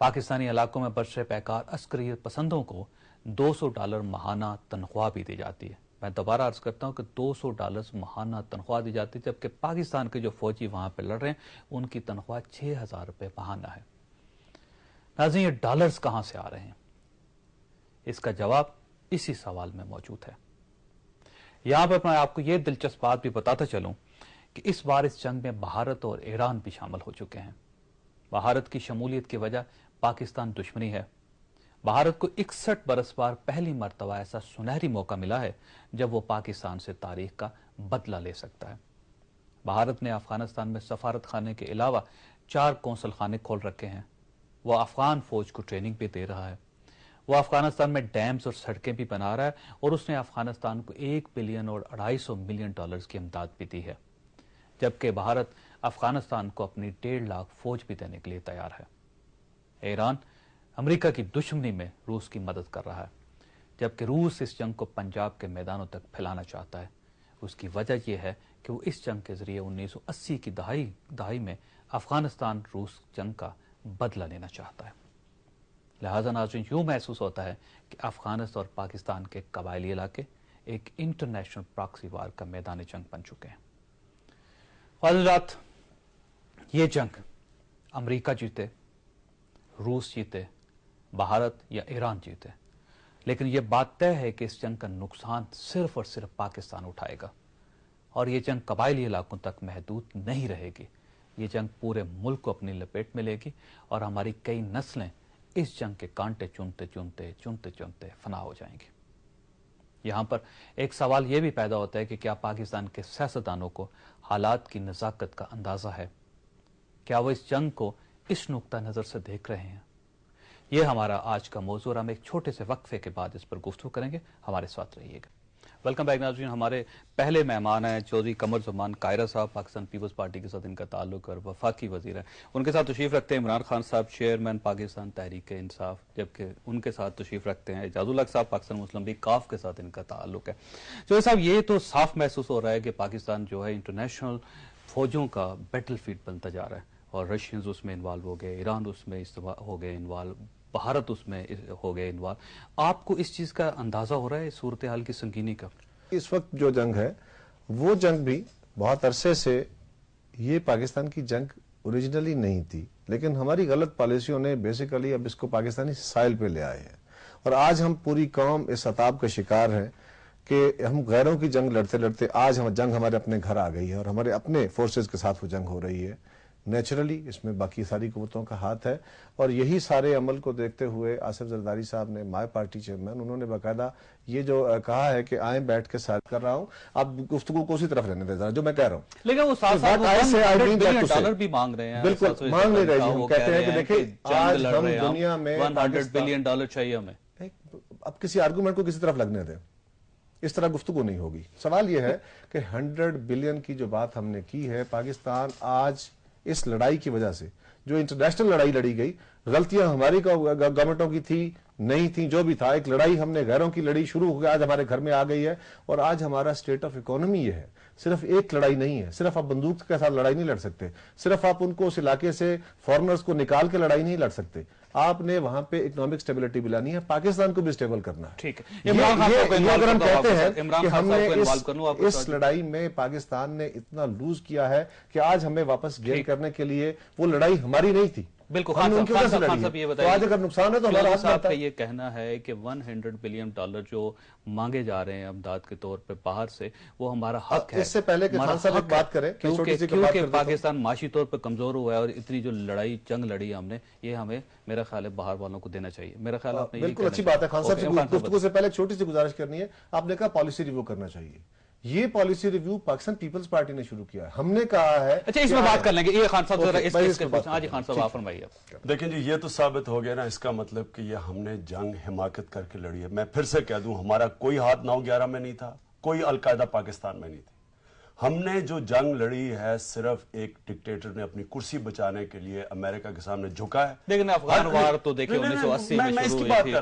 پاکستانی علاقوں میں برسر پیکار عسکریت پسندوں کو $200 ماہانہ تنخواہ بھی دی جاتی ہے. میں دوبارہ عرض کرتا ہوں کہ $200 ماہانہ تنخواہ دی جاتی ہے، جبکہ پاکستان کے جو فوجی وہاں پہ لڑ رہے ہیں ان کی تنخواہ $6,000 ماہانہ ہے. ناظرین، یہ ڈالرز کہاں سے آ رہے ہیں؟ اس کا جواب اسی سوال میں موجود ہے. یہاں پر میں آپ کو یہ دلچسپ بات بھی بتاتا چلوں کہ اس بار اس جنگ میں بھارت اور ایران بھی شامل ہو چکے ہیں. بھارت کی شمولیت کی وجہ پاکستان دشمنی ہے. بھارت کو 61 برس بعد پہلی مرتبہ ایسا سنہری موقع ملا ہے جب وہ پاکستان سے تاریخ کا بدلہ لے سکتا ہے. بھارت نے افغانستان میں سفارت خانے کے علاوہ 4 قونصل خانے کھول رکھے ہیں. وہ افغان فوج کو ٹریننگ بھی دے رہا ہے. وہ افغانستان میں ڈیمز اور سڑکیں بھی بنا رہا ہے، اور اس نے افغانستان کو $1 بلین اور $250 ملین کی امداد بھی دی ہے، جبکہ بھارت افغانستان کو اپنی 1.5 لاکھ فوج بھی دینے کے لیے تیار ہے. ایران امریکہ کی دشمنی میں روس کی مدد کر رہا ہے، جبکہ روس اس جنگ کو پنجاب کے میدانوں تک پھیلانا چاہتا ہے. اس کی وجہ یہ ہے کہ وہ اس جنگ کے ذریعے 1980 کی دہائی میں افغانستان روس جنگ کا بدلہ لینا چاہتا ہے. لہذا ناظرین، یوں محسوس ہوتا ہے کہ افغانستان اور پاکستان کے قبائلی علاقے ایک انٹرنیشنل پراکسی وار کا میدان جنگ بن چکے ہیں. حضرات، یہ جنگ امریکہ جیتے، روس جیتے، بھارت یا ایران جیتے، لیکن یہ بات طے ہے کہ اس جنگ کا نقصان صرف اور صرف پاکستان اٹھائے گا، اور یہ جنگ قبائلی علاقوں تک محدود نہیں رہے گی. یہ جنگ پورے ملک کو اپنی لپیٹ میں لے گی، اور ہماری کئی نسلیں اس جنگ کے کانٹے چنتے فنا ہو جائیں گی. یہاں پر ایک سوال یہ بھی پیدا ہوتا ہے کہ کیا پاکستان کے سیاستدانوں کو حالات کی نزاکت کا اندازہ ہے؟ کیا وہ اس جنگ کو اس نقطہ نظر سے دیکھ رہے ہیں؟ یہ ہمارا آج کا موضوع. ہم ایک چھوٹے سے وقفے کے بعد اس پر گفتگو کریں گے. ہمارے ساتھ رہیے گا. ویلکم بیک ناظرین. ہمارے پہلے مہمان ہیں چودھری قمر زمان قاہرہ صاحب، پاکستان پیپلز پارٹی کے ساتھ ان کا تعلق اور وفاقی وزیر ہیں. ان کے ساتھ تشریف رکھتے ہیں عمران خان صاحب، چیئرمین پاکستان تحریک انصاف، جبکہ ان کے ساتھ تشریف رکھتے ہیں اعجاز الحق صاحب، پاکستان مسلم لیگ کاف کے ساتھ ان کا تعلق ہے. چودھری صاحب، یہ تو صاف محسوس ہو رہا ہے کہ پاکستان جو ہے انٹرنیشنل فوجوں کا بیٹل فیلڈ بنتا جا رہا ہے، اور رشینز اس میں انوالو ہو گئے، ایران اس میں ہو گئے انوالو، بھارت اس میں ہو گئے انوالو. آپ کو اس چیز کا اندازہ ہو رہا ہے صورتحال کی سنگینی کا؟ اس وقت جو جنگ ہے وہ جنگ بھی بہت عرصے سے، یہ پاکستان کی جنگ اوریجنلی نہیں تھی، لیکن ہماری غلط پالیسیوں نے بیسیکلی اب اس کو پاکستانی سائل پہ لے آئے ہیں، اور آج ہم پوری قوم اس عطاب کا شکار ہے کہ ہم غیروں کی جنگ لڑتے لڑتے آج جنگ ہمارے اپنے گھر آ گئی ہے، اور ہمارے اپنے فورسز کے ساتھ وہ جنگ ہو رہی ہے. نیچرلی اس میں باقی ساری قوتوں کا ہاتھ ہے، اور یہی سارے عمل کو دیکھتے ہوئے آصف زرداری صاحب نے، مائے پارٹی چیئرمین، انہوں نے باقاعدہ یہ جو کہا ہے کہ آئیں بیٹھ کے ساتھ کر رہا ہوں. آپ گفتگو کو اسی طرف رہنے دیں ذرا جو میں کہہ رہا ہوں. لیکن وہ $100 بلین بھی مانگ رہے ہیں. بالکل مانگ نہیں رہے جی. ہم کہتے ہیں کہ دیکھیں آج ہم دنیا میں $100 بلین چاہیے ہمیں. اب کسی آرگومنٹ کو کسی طرف لگنے دیں، اس طرح گفتگو نہیں ہوگی. سوال یہ ہے کہ 100 بلین کی جو بات ہم نے کی ہے، پاکستان آج اس لڑائی کی وجہ سے جو انٹرنیشنل لڑائی لڑی گئی، غلطیاں ہماری گورنمنٹوں کی تھی نہیں تھی، جو بھی تھا، ایک لڑائی ہم نے غیروں کی لڑی شروع ہو گئی، آج ہمارے گھر میں آ گئی ہے. اور آج ہمارا سٹیٹ آف اکانومی یہ ہے، صرف ایک لڑائی نہیں ہے. صرف آپ بندوق کے ساتھ لڑائی نہیں لڑ سکتے، صرف آپ ان کو اس علاقے سے فورنرز کو نکال کے لڑائی نہیں لڑ سکتے. آپ نے وہاں پہ اکنامک سٹیبلٹی بھی لانی ہے، پاکستان کو بھی سٹیبل کرنا ہے. ٹھیک ہے. یہ اگر ہم کہتے ہیں کہ ہم نے اس لڑائی میں پاکستان نے اتنا لوز کیا ہے کہ آج ہمیں واپس گین کرنے کے لیے وہ لڑائی ہماری نہیں تھی. بالکل. خان صاحب یہ بتائیے، آج اگر نقصان ہے تو ہمارا صاحب کا یہ کہنا ہے کہ $100 بلین جو مانگے جا رہے ہیں امداد کے طور پہ باہر سے، وہ ہمارا حق ہے. اس سے پہلے کہ خان صاحب ایک بات کریں، کیونکہ پاکستان معاشی طور پہ کمزور ہوا ہے، اور اتنی جو لڑائی جنگ لڑی ہم نے، یہ ہمیں میرا خیال ہے باہر والوں کو دینا چاہیے. میرا خیال آپ نے بالکل اچھی بات ہے. خان صاحب سے گفتگو سے پہلے چھوٹی سی گزارش کرنی ہے. آپ نے کہا پالیسی ریویو کرنا چاہیے. یہ پالیسی ریویو پاکستان پیپلز پارٹی نے شروع کیا ہے. ہم نے کہا ہے، اچھا اس میں بات کر لیں گے. یہ خان صاحب ذرا اس کے پوچھیں. جی خان صاحب آپ فرمائیے. دیکھیں جی، یہ تو ثابت ہو گیا نا، اس کا مطلب کہ یہ ہم نے جنگ حماقت کر کے لڑی ہے. میں پھر سے کہہ دوں، ہمارا کوئی ہاتھ 9/11 میں نہیں تھا، کوئی القاعدہ پاکستان میں نہیں تھی. ہم نے جو جنگ لڑی ہے صرف ایک ڈکٹیٹر نے اپنی کرسی بچانے کے لیے امریکہ کے سامنے جھکا ہے. لیکن افغان وار تو دیکھیں 1980 میں شروع ہوئی تھی.